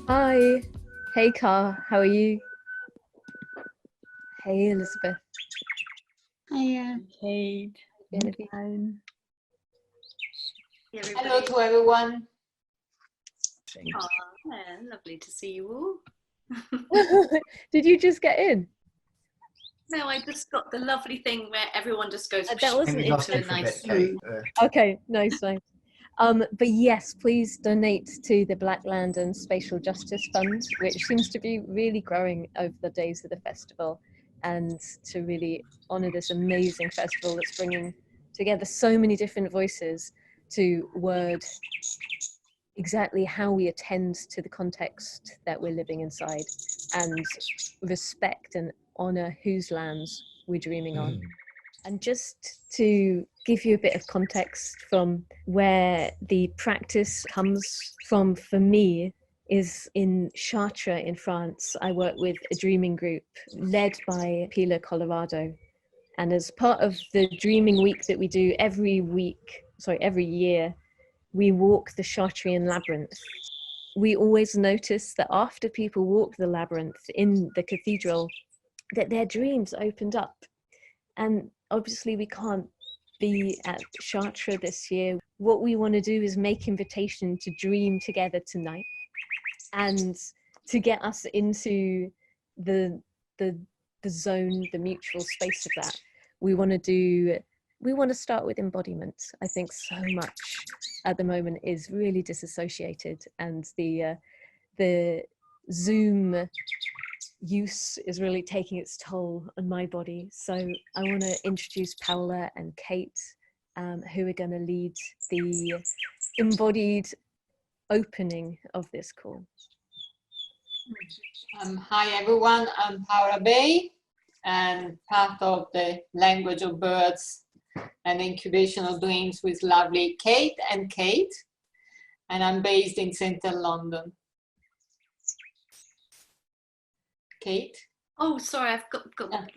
Hi. Hey, Car. How are you? Hey, Elizabeth. Hiya, Kate. Genevieve. Fine. Hello to everyone. Oh, yeah, lovely to see you all. Did you just get in? No, I just got the lovely thing where everyone just goes That wasn't into a nice Kate. Okay, nice. But yes, please donate to the Black Land and Spatial Justice Fund, which seems to be really growing over the days of the festival, and to really honour this amazing festival that's bringing together so many different voices to word exactly how we attend to the context that we're living inside and respect and honour whose lands we're dreaming on. And just to give you a bit of context from where the practice comes from for me is in Chartres in France. I work with a dreaming group led by Paola, Colorado. And as part of the dreaming week that we do every year, we walk the Chartrian labyrinth. We always notice that after people walk the labyrinth in the cathedral, that their dreams opened up. And obviously we can't be at Chartres this year. What we want to do is make invitation to dream together tonight, and to get us into the zone, the mutual space of that. We want to start with embodiment. I think so much at the moment is really disassociated, and the Zoom use is really taking its toll on my body. So I want to introduce Paola and Kate, who are going to lead the embodied opening of this call. Hi everyone, I'm Paola Bay, and part of the language of birds and incubation of dreams with lovely Kate, and I'm based in central London. Kate? Oh, sorry, I've got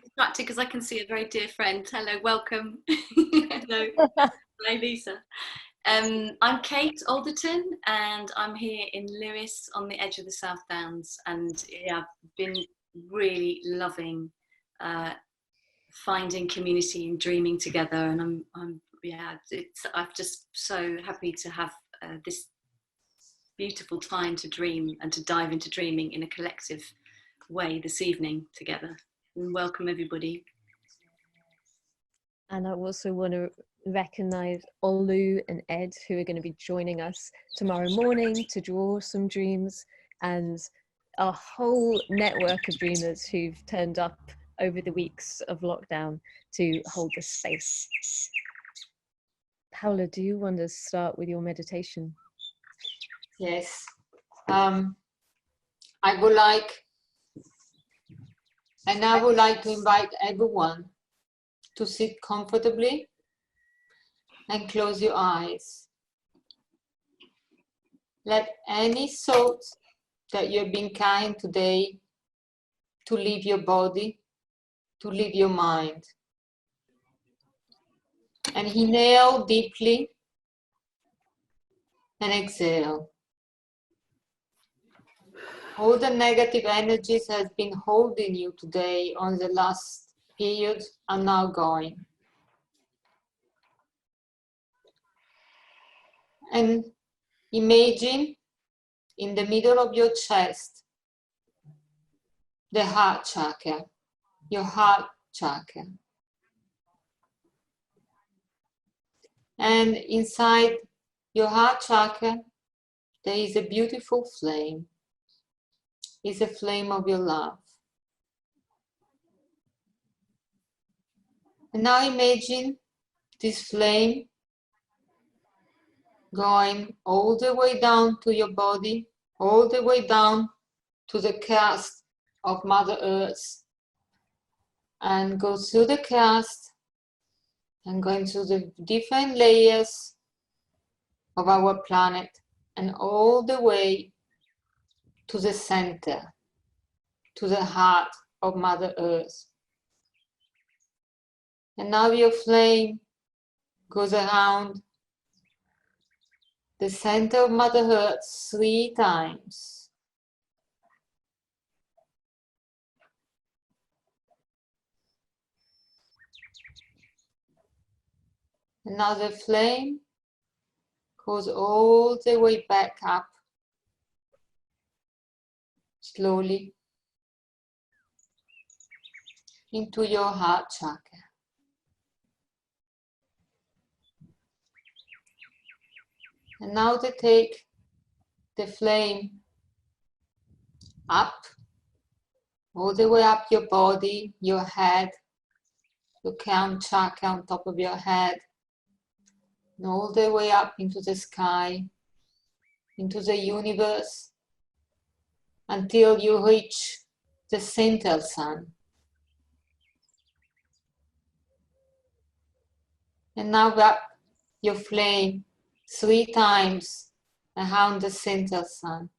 distracted because I can see a very dear friend. Hello, welcome. Hello. Hi, Lisa. I'm Kate Alderton, and I'm here in Lewes on the edge of the South Downs. And yeah, I've been really loving finding community and dreaming together. And I'm just so happy to have this beautiful time to dream and to dive into dreaming in a collective way this evening together. And welcome everybody. And I also want to recognize Olu and Ed, who are going to be joining us tomorrow morning to draw some dreams, and a whole network of dreamers who've turned up over the weeks of lockdown to hold this space. Paola, do you want to start with your meditation? Yes. I would like to invite everyone to sit comfortably and close your eyes. Let any thought that you've been kind today to leave your body, to leave your mind. And inhale deeply and exhale. All the negative energies that have been holding you today on the last period are now going. And imagine in the middle of your chest, the heart chakra, your heart chakra. And inside your heart chakra, there is a beautiful flame. It's a flame of your love. And now imagine this flame going all the way down to your body, all the way down to the crust of Mother Earth, and go through the crust and going through the different layers of our planet, and all the way to the center, to the heart of Mother Earth. And now your flame goes around the center of Mother Earth 3 times. And now the flame goes all the way back up, slowly, into your heart chakra. And now they take the flame up, all the way up your body, your head, your crown chakra on top of your head, and all the way up into the sky, into the universe, until you reach the central sun. And now wrap your flame 3 times around the central sun.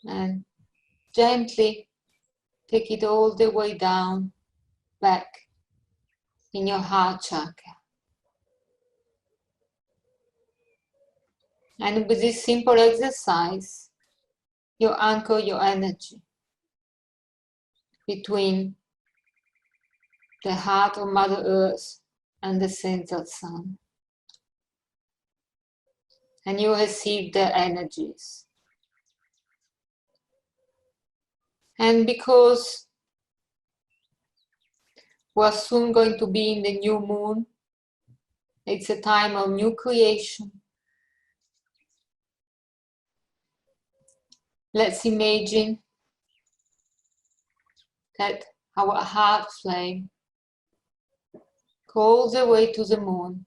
And gently take it all the way down, back in your heart chakra. And with this simple exercise, you anchor your energy between the heart of Mother Earth and the central sun. And you receive their energies. And because we're soon going to be in the new moon, it's a time of new creation. Let's imagine that our heart flame goes all the way to the moon.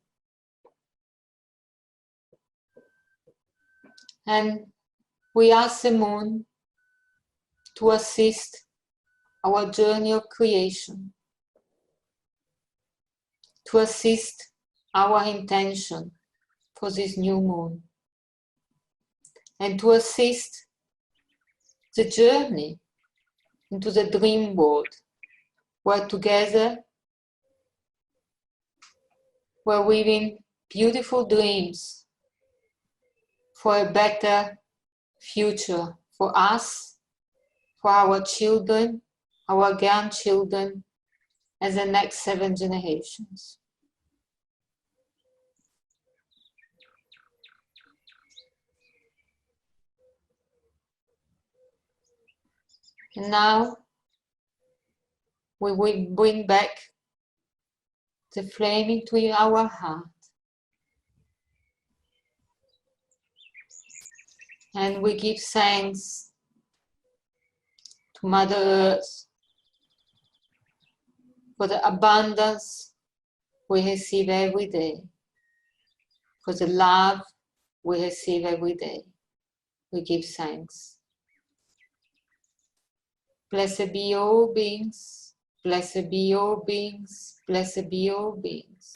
And we ask the moon to assist our journey of creation, to assist our intention for this new moon, and to assist the journey into the dream world, where together we're weaving beautiful dreams for a better future for us, for our children, our grandchildren, and the next 7 generations. And now we will bring back the flame into our heart. And we give thanks to Mother Earth for the abundance we receive every day, for the love we receive every day. We give thanks. Blessed be all beings, blessed be all beings, blessed be all beings.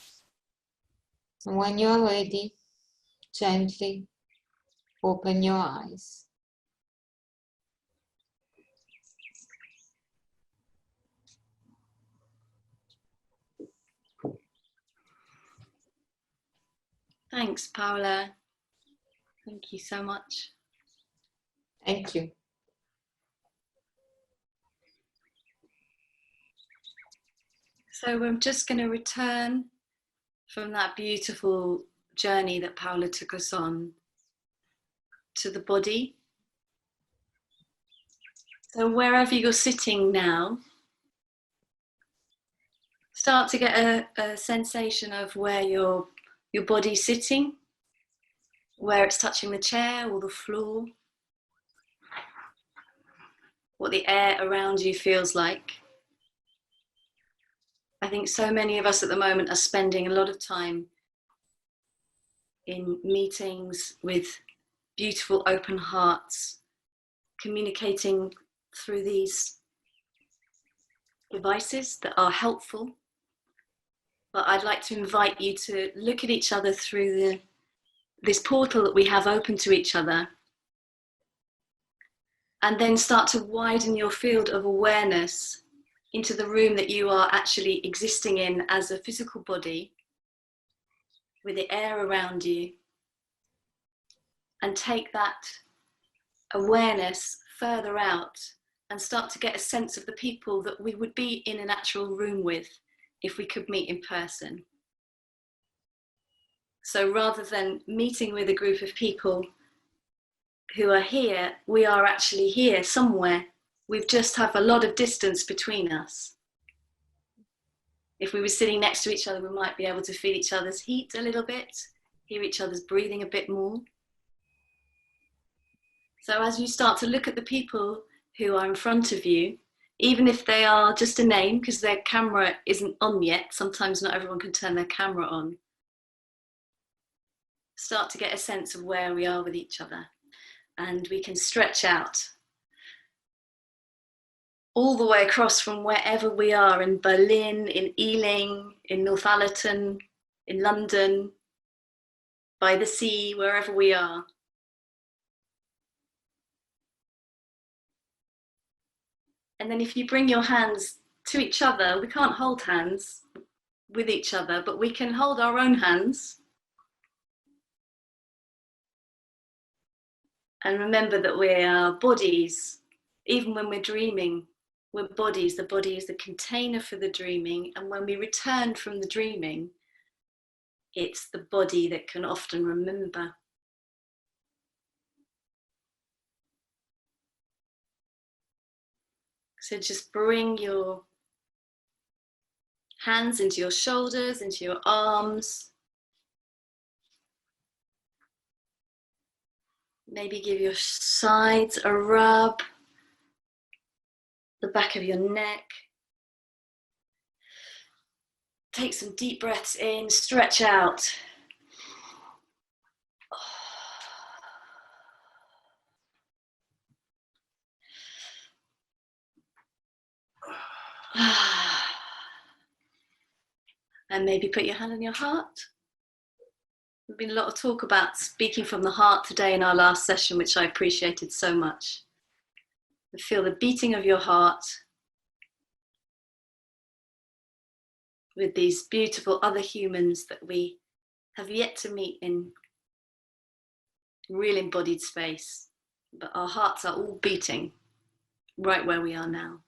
And when you are ready, gently open your eyes. Thanks, Paola. Thank you so much. Thank you. So we're just going to return from that beautiful journey that Paola took us on to the body. So wherever you're sitting now, start to get a sensation of where your body's sitting, where it's touching the chair or the floor, what the air around you feels like. I think so many of us at the moment are spending a lot of time in meetings with beautiful open hearts, communicating through these devices that are helpful. But I'd like to invite you to look at each other through this portal that we have open to each other, and then start to widen your field of awareness into the room that you are actually existing in as a physical body, with the air around you, and take that awareness further out and start to get a sense of the people that we would be in an actual room with if we could meet in person. So rather than meeting with a group of people who are here, we are actually here somewhere. We just have a lot of distance between us. If we were sitting next to each other, we might be able to feel each other's heat a little bit, hear each other's breathing a bit more. So as you start to look at the people who are in front of you, even if they are just a name because their camera isn't on yet, sometimes not everyone can turn their camera on, start to get a sense of where we are with each other. And we can stretch out all the way across from wherever we are, in Berlin, in Ealing, in Northallerton, in London, by the sea, wherever we are. And then if you bring your hands to each other, we can't hold hands with each other, but we can hold our own hands. And remember that we are bodies, even when we're dreaming, we're bodies. The body is the container for the dreaming. And when we return from the dreaming, it's the body that can often remember. So just bring your hands into your shoulders, into your arms. Maybe give your sides a rub, the back of your neck. Take some deep breaths in, stretch out. And maybe put your hand on your heart. There's been a lot of talk about speaking from the heart today in our last session, which I appreciated so much. Feel the beating of your heart with these beautiful other humans that we have yet to meet in real embodied space. But our hearts are all beating right where we are now.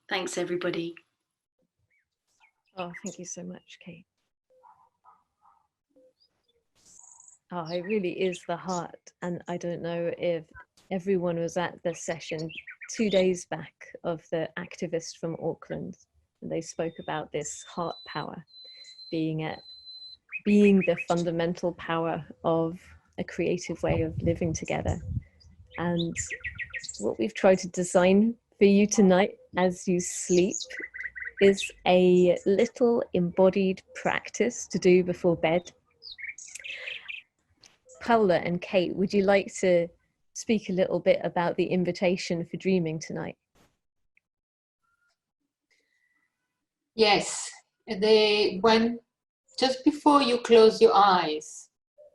Thanks, everybody. Oh, thank you so much, Kate. Oh, it really is the heart. And I don't know if everyone was at the session 2 days back of the activist from Auckland. And they spoke about this heart power being the fundamental power of a creative way of living together. And what we've tried to design for you tonight as you sleep is a little embodied practice to do before bed. Paola and Kate, would you like to speak a little bit about the invitation for dreaming tonight? Yes, when just before you close your eyes,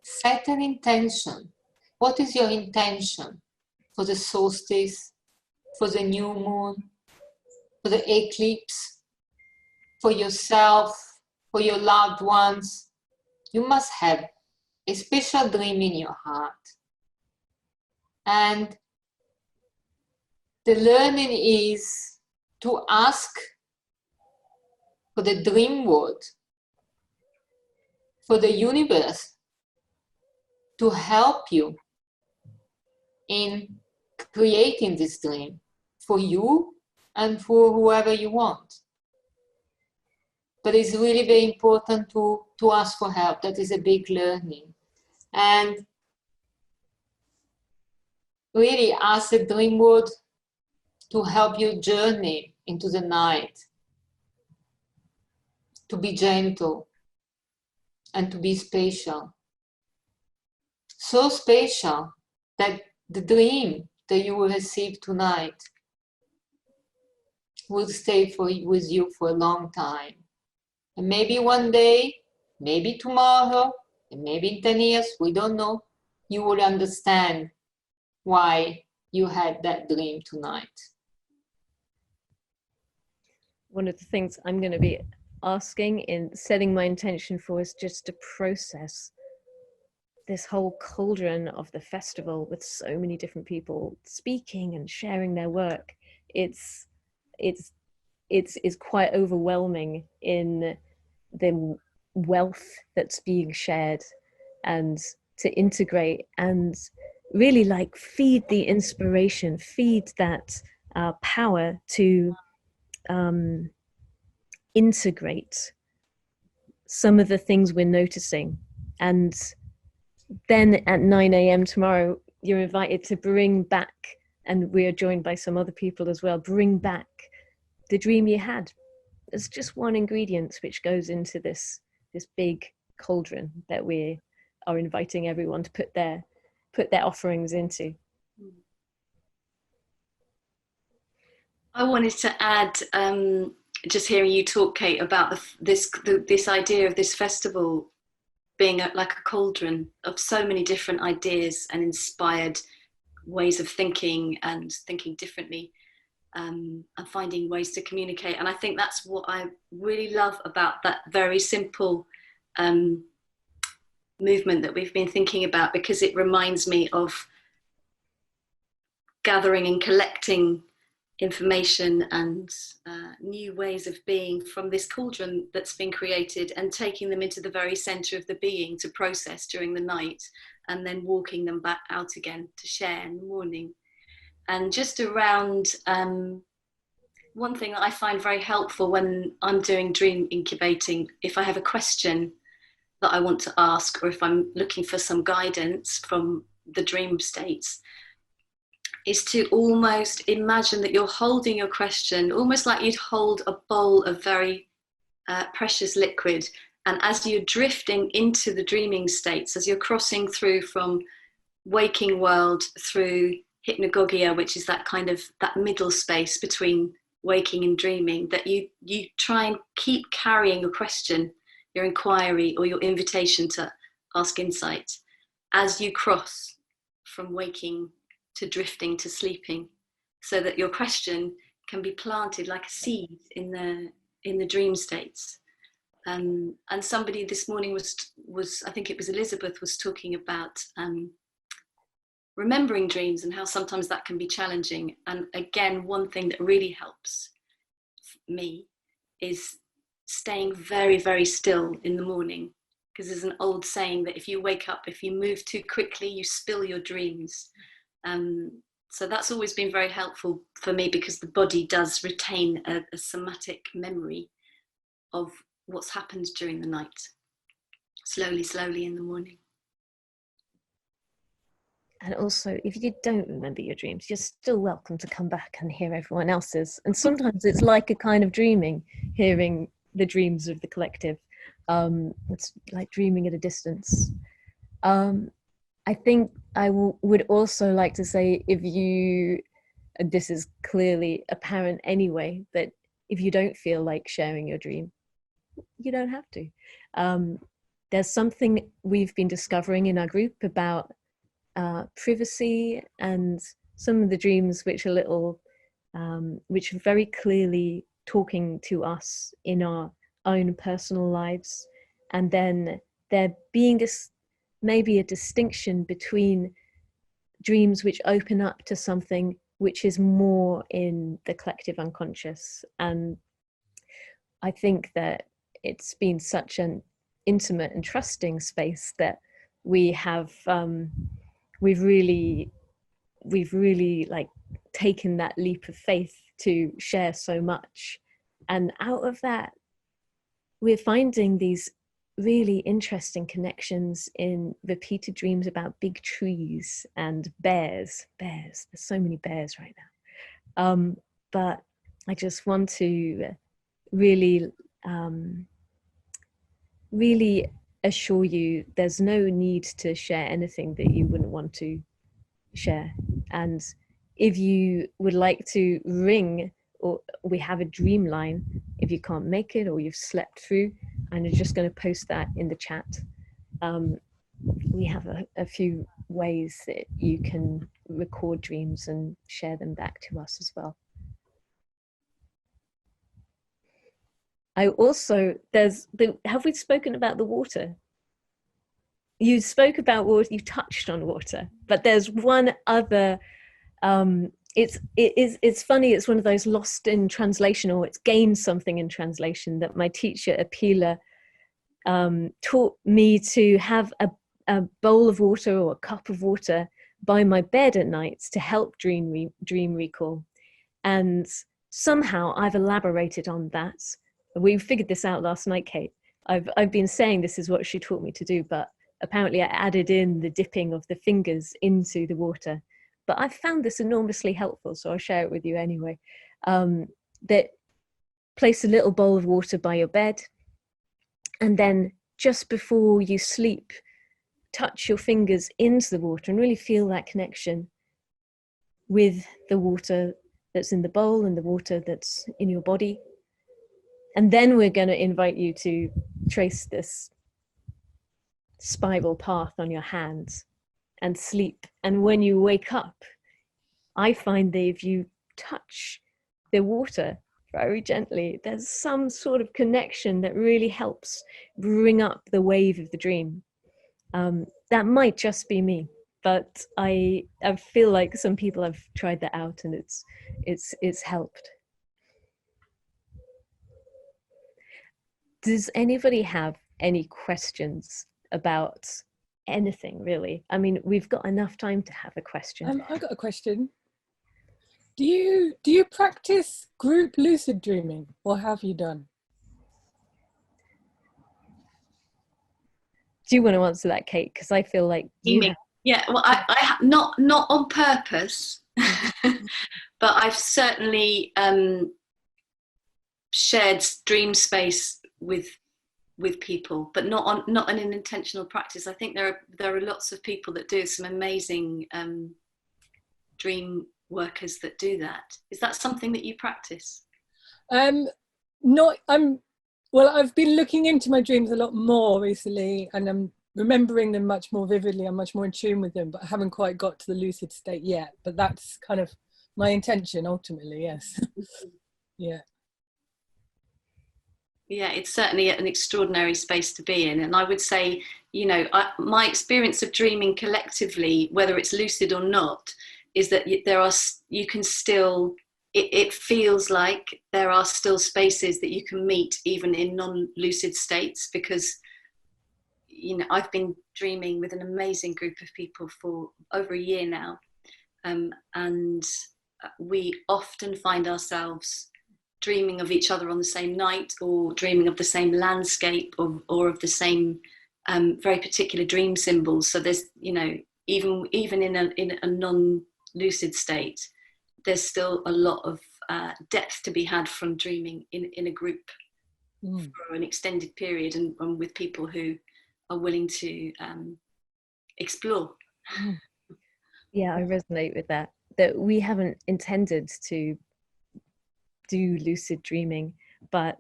set an intention. What is your intention for the solstice, for the new moon, for the eclipse, for yourself, for your loved ones? You must have a special dream in your heart. And the learning is to ask for the dream world, for the universe to help you in creating this dream for you and for whoever you want. But it's really very important to ask for help. That is a big learning. And really ask the dream world to help you journey into the night, to be gentle and to be spatial. So spatial that the dream that you will receive tonight will stay with you for a long time. And maybe one day, maybe tomorrow, and maybe in 10 years, we don't know, you will understand why you had that dream tonight. One of the things I'm going to be asking, in setting my intention for, is just to process this whole cauldron of the festival with so many different people speaking and sharing their work. It's quite overwhelming in the wealth that's being shared, and to integrate and really like feed the inspiration, feed that power to integrate some of the things we're noticing. And then at 9 a.m. tomorrow, you're invited to bring back, and we are joined by some other people as well, bring back the dream you had. It's just one ingredient which goes into this big cauldron that we are inviting everyone to put their offerings into. I wanted to add, just hearing you talk, Kate, about this idea of this festival being like a cauldron of so many different ideas and inspired ways of thinking and thinking differently, and finding ways to communicate. And I think that's what I really love about that very simple movement that we've been thinking about, because it reminds me of gathering and collecting information and new ways of being from this cauldron that's been created, and taking them into the very center of the being to process during the night, and then walking them back out again to share in the morning. And just around one thing that I find very helpful when I'm doing dream incubating, if I have a question that I want to ask, or if I'm looking for some guidance from the dream states, is to almost imagine that you're holding your question, almost like you'd hold a bowl of very precious liquid. And as you're drifting into the dreaming states, as you're crossing through from waking world through hypnagogia, which is that kind of that middle space between waking and dreaming, that you try and keep carrying your question, your inquiry, or your invitation to ask insight as you cross from waking to drifting to sleeping, so that your question can be planted like a seed in the dream states. And somebody this morning was I think it was Elizabeth, was talking about remembering dreams and how sometimes that can be challenging. And again, one thing that really helps me is staying very, very still in the morning, because there's an old saying that if you wake up, if you move too quickly, you spill your dreams. So that's always been very helpful for me, because the body does retain a somatic memory of what's happened during the night, slowly in the morning. And also, if you don't remember your dreams, you're still welcome to come back and hear everyone else's. And sometimes it's like a kind of dreaming, hearing the dreams of the collective. It's like dreaming at a distance. I think I would also like to say, if you, and this is clearly apparent anyway, that if you don't feel like sharing your dream, you don't have to. There's something we've been discovering in our group about privacy, and some of the dreams which are little, which are very clearly talking to us in our own personal lives. And then there being this, maybe a distinction between dreams which open up to something which is more in the collective unconscious. And I think that it's been such an intimate and trusting space that we have, we've really like taken that leap of faith to share so much. And out of that, we're finding these really interesting connections in repeated dreams about big trees and bears. There's so many bears right now. But I just want to really assure you, there's no need to share anything that you wouldn't want to share. And if you would like to ring, or we have a dream line, if you can't make it or you've slept through, and you're just going to post that in the chat. We have a few ways that you can record dreams and share them back to us as well. I also, have we spoken about the water? You spoke about water, you touched on water, but there's one other, it's funny, it's one of those lost in translation, or it's gained something in translation, that my teacher, Paola, taught me to have a bowl of water or a cup of water by my bed at night to help dream recall. And somehow I've elaborated on that. We figured this out last night, Kate. I've been saying this is what she taught me to do, but apparently I added in the dipping of the fingers into the water. But I found this enormously helpful, so I'll share it with you anyway. That place a little bowl of water by your bed, and then just before you sleep, touch your fingers into the water and really feel that connection with the water that's in the bowl and the water that's in your body. And then we're going to invite you to trace this spiral path on your hands and sleep. And when you wake up, I find that if you touch the water very gently, there's some sort of connection that really helps bring up the wave of the dream. That might just be me, but I feel like some people have tried that out and it's helped. Does anybody have any questions about anything, really? I mean, we've got enough time to have a question. I've got a question. Do you practice group lucid dreaming, or have you done? Do you want to answer that, Kate? Because I feel like you have. Yeah, well, I not on purpose, but I've certainly shared dream space with people, but not in an intentional practice. I think there are lots of people that do, some amazing dream workers that do that. Is that something that you practice? Well, I've been looking into my dreams a lot more recently, and I'm remembering them much more vividly. I'm much more in tune with them, but I haven't quite got to the lucid state yet. But that's kind of my intention ultimately, yes. Yeah. Yeah, it's certainly an extraordinary space to be in. And I would say, you know, my experience of dreaming collectively, whether it's lucid or not, is that you can still, it feels like there are still spaces that you can meet even in non-lucid states, because, you know, I've been dreaming with an amazing group of people for over a year now. And we often find ourselves dreaming of each other on the same night, or dreaming of the same landscape, or of the same very particular dream symbols. So there's, you know, even in a non-lucid state, there's still a lot of depth to be had from dreaming in a group for an extended period, and with people who are willing to explore. Yeah, I resonate with that we haven't intended to do lucid dreaming, but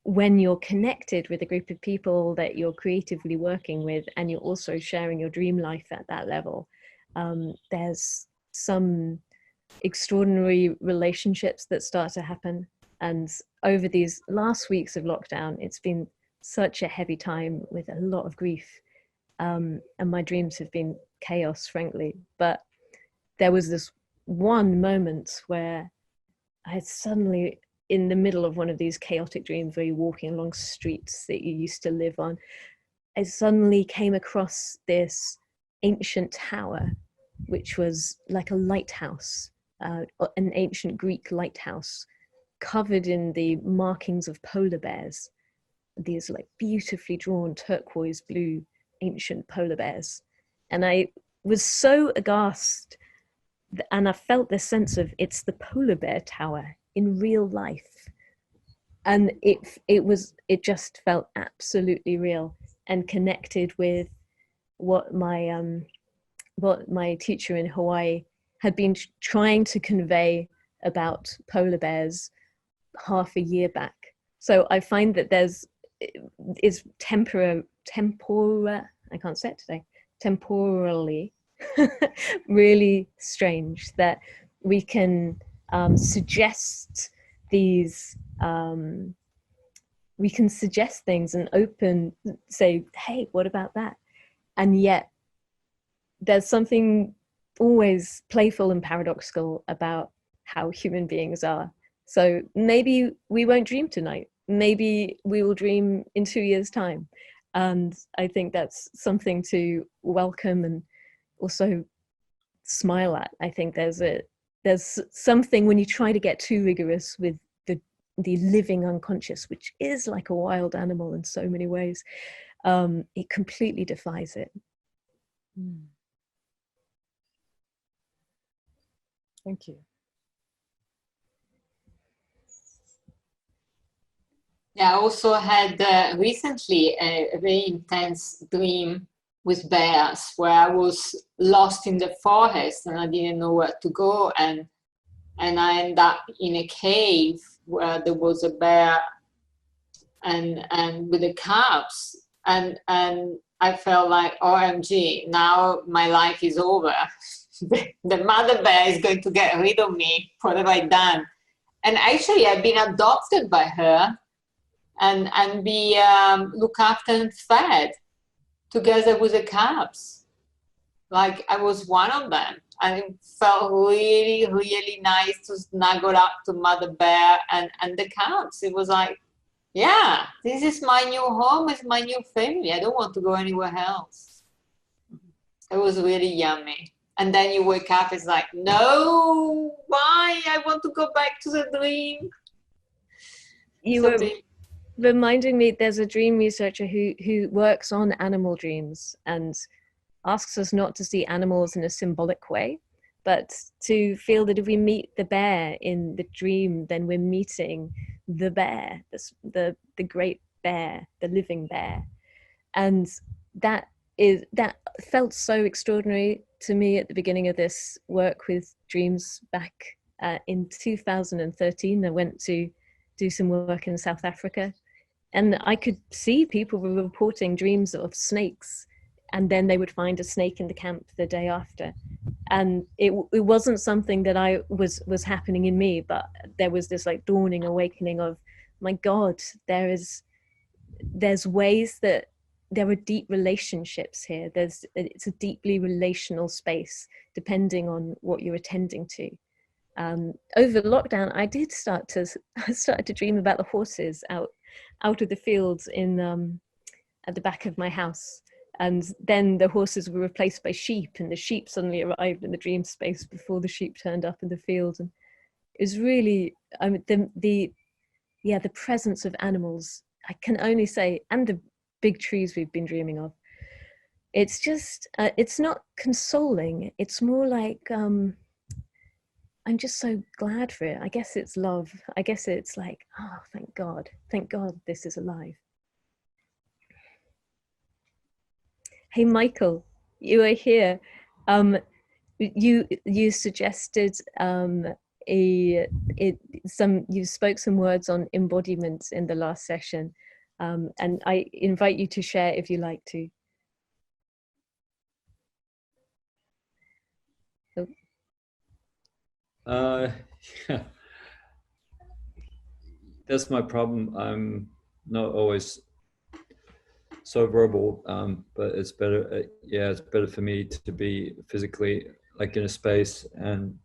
when you're connected with a group of people that you're creatively working with, and you're also sharing your dream life at that level, there's some extraordinary relationships that start to happen. And over these last weeks of lockdown, it's been such a heavy time with a lot of grief, and my dreams have been chaos, frankly. But there was this one moment where I suddenly, in the middle of one of these chaotic dreams where you're walking along streets that you used to live on, I suddenly came across this ancient tower, which was like a lighthouse, an ancient Greek lighthouse, covered in the markings of polar bears, these like beautifully drawn turquoise blue ancient polar bears. And I was so aghast, and I felt this sense of, it's the polar bear tower in real life. And it just felt absolutely real and connected with what my teacher in Hawaii had been trying to convey about polar bears half a year back. So I find that is tempora, I can't say it today, temporally really strange that we can suggest these we can suggest things and say, hey, what about that? And yet there's something always playful and paradoxical about how human beings are. So maybe we won't dream tonight. Maybe we will dream in 2 years' time. And I think that's something to welcome and also smile at. I think there's something when you try to get too rigorous with the living unconscious, which is like a wild animal in so many ways, it completely defies it. Thank you. Yeah, I also had recently a very intense dream with bears where I was lost in the forest and I didn't know where to go, and I ended up in a cave where there was a bear and with the cubs, and I felt like, OMG, now my life is over. The mother bear is going to get rid of me. What have I done? And actually I've been adopted by her and be looked after and fed together with the cubs. Like I was one of them. And it felt really, really nice to snuggle up to Mother Bear and the cubs. It was like, yeah, this is my new home, it's my new family. I don't want to go anywhere else. It was really yummy. And then you wake up, it's like, no, why? I want to go back to the dream. You were reminding me, there's a dream researcher who works on animal dreams and asks us not to see animals in a symbolic way, but to feel that if we meet the bear in the dream, then we're meeting the bear, the great bear, the living bear. And that felt so extraordinary to me at the beginning of this work with dreams back in 2013. I went to do some work in South Africa, and I could see people were reporting dreams of snakes, and then they would find a snake in the camp the day after. And it wasn't something that I was happening in me, but there was this like dawning awakening of, my God, there's ways that there are deep relationships here. It's a deeply relational space, depending on what you're attending to. Over lockdown, I started to dream about the horses out of the fields at the back of my house. And then the horses were replaced by sheep, and the sheep suddenly arrived in the dream space before the sheep turned up in the field. And it was really, the presence of animals, I can only say, and the big trees we've been dreaming of. It's just, it's not consoling. It's more like, I'm just so glad for it. I guess it's love. I guess it's like, oh, thank God this is alive. Hey, Michael, you are here. You suggested you spoke some words on embodiment in the last session, and I invite you to share if you like to. Yeah. That's my problem. I'm not always so verbal, but it's better. It's better for me to be physically like in a space, and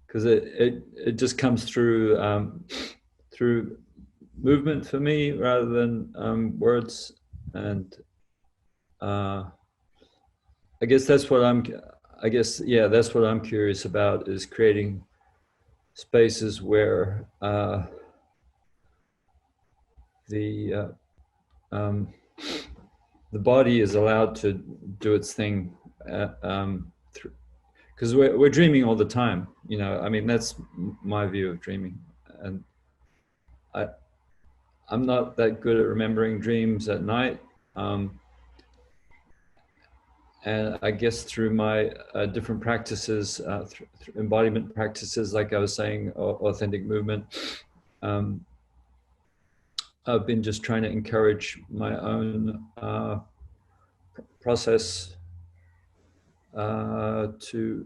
because it just comes through through movement for me rather than words, and I guess that's what I'm curious about, is creating spaces where the body is allowed to do its thing, because we're dreaming all the time. I mean, that's my view of dreaming, and I'm not that good at remembering dreams at night. And I guess through my different practices, through embodiment practices, like I was saying, authentic movement, I've been just trying to encourage my own process to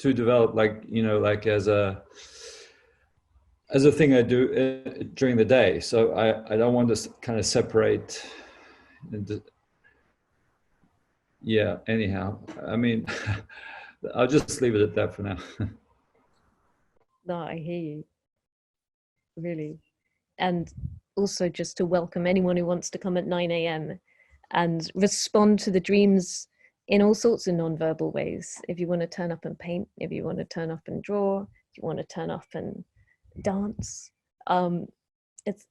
to develop, like, you know, like as a thing I do during the day. So I don't want to kind of separate. Yeah. Anyhow, I mean, I'll just leave it at that for now. No, I hear you, really. And also just to welcome anyone who wants to come at 9 a.m. and respond to the dreams in all sorts of non-verbal ways. If you want to turn up and paint, if you want to turn up and draw, if you want to turn up and dance,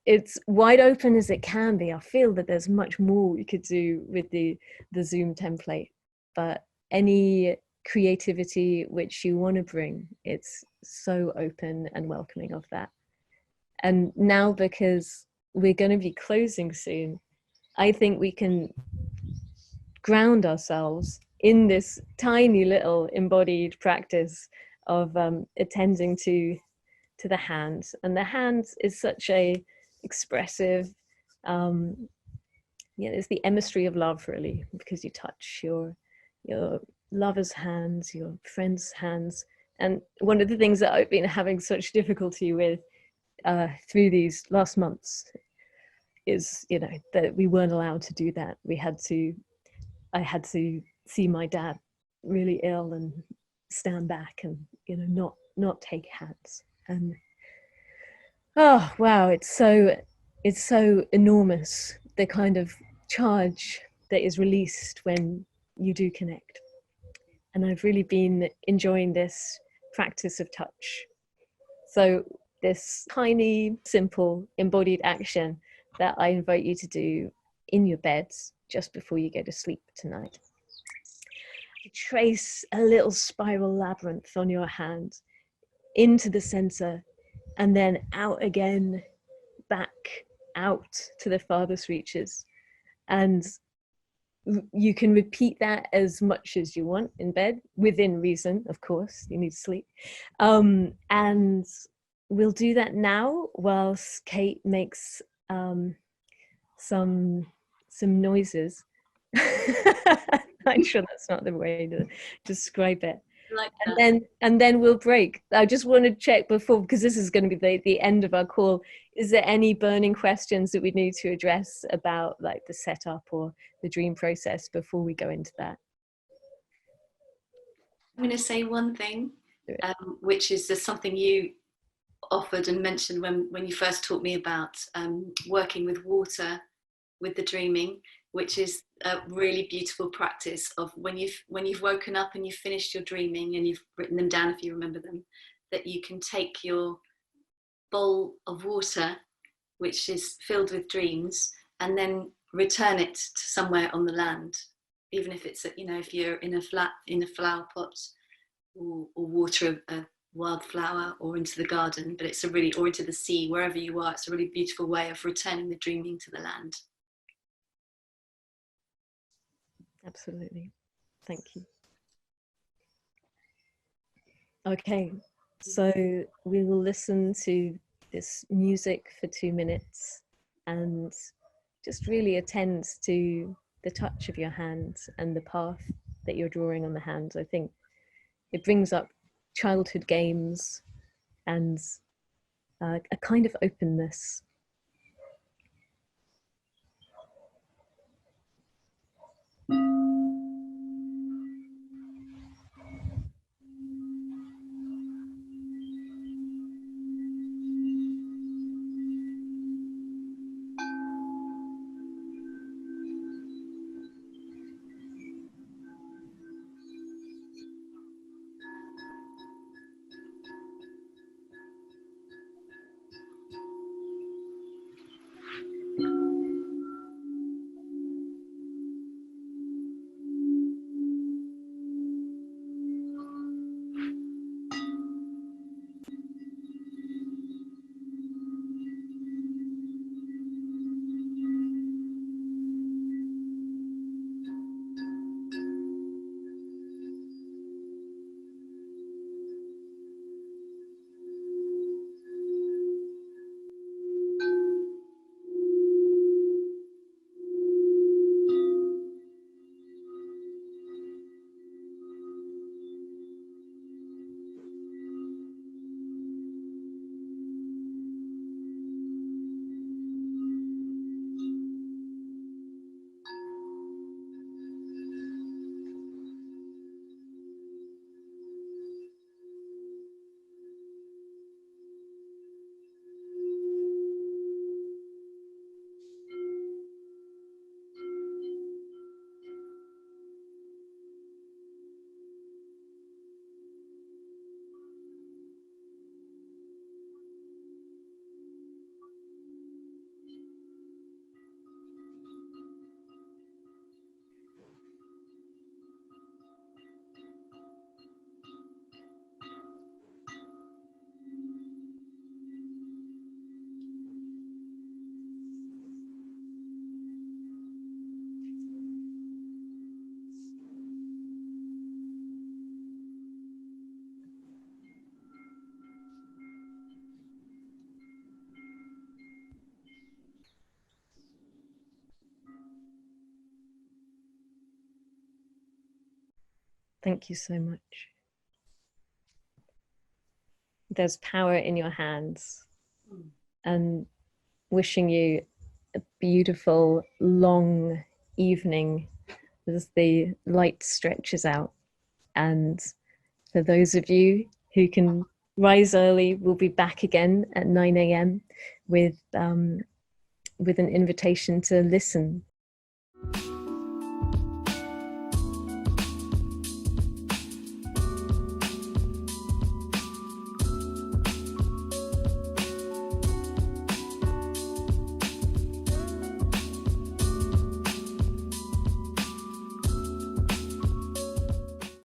it's wide open as it can be. I feel that there's much more we could do with the Zoom template, but any creativity which you want to bring, it's so open and welcoming of that. And now, because we're going to be closing soon, I think we can ground ourselves in this tiny little embodied practice of attending to the hand. And the hand is such a expressive, it's the emissary of love, really, because you touch your lover's hands, your friend's hands. And one of the things that I've been having such difficulty with through these last months is, you know, that we weren't allowed to do that. I had to see my dad really ill and stand back and, you know, not take hands. And oh wow, it's so enormous, the kind of charge that is released when you do connect. And I've really been enjoying this practice of touch. So this tiny, simple, embodied action that I invite you to do in your beds just before you go to sleep tonight. Trace a little spiral labyrinth on your hand into the center, and then out again, back out to the farthest reaches. And you can repeat that as much as you want in bed, within reason, of course. You need to sleep. And we'll do that now whilst Kate makes some noises. I'm sure that's not the way to describe it. Like and then we'll break. I just want to check before, because this is going to be the end of our call. Is there any burning questions that we need to address about, like, the setup or the dream process before we go into that? I'm going to say one thing, which is there's something you offered and mentioned when you first taught me about working with water with the dreaming, which is a really beautiful practice of when you've woken up and you've finished your dreaming and you've written them down, if you remember them, that you can take your bowl of water, which is filled with dreams, and then return it to somewhere on the land, even if it's, you know, if you're in a flower pot, or water a wildflower, or into the garden, but it's or into the sea, wherever you are. It's a really beautiful way of returning the dreaming to the land. Absolutely. Thank you. Okay, so we will listen to this music for 2 minutes and just really attend to the touch of your hands and the path that you're drawing on the hands. I think it brings up childhood games and a kind of openness. Thank you so much. There's power in your hands, and wishing you a beautiful long evening as the light stretches out. And for those of you who can rise early, we'll be back again at 9 a.m. with an invitation to listen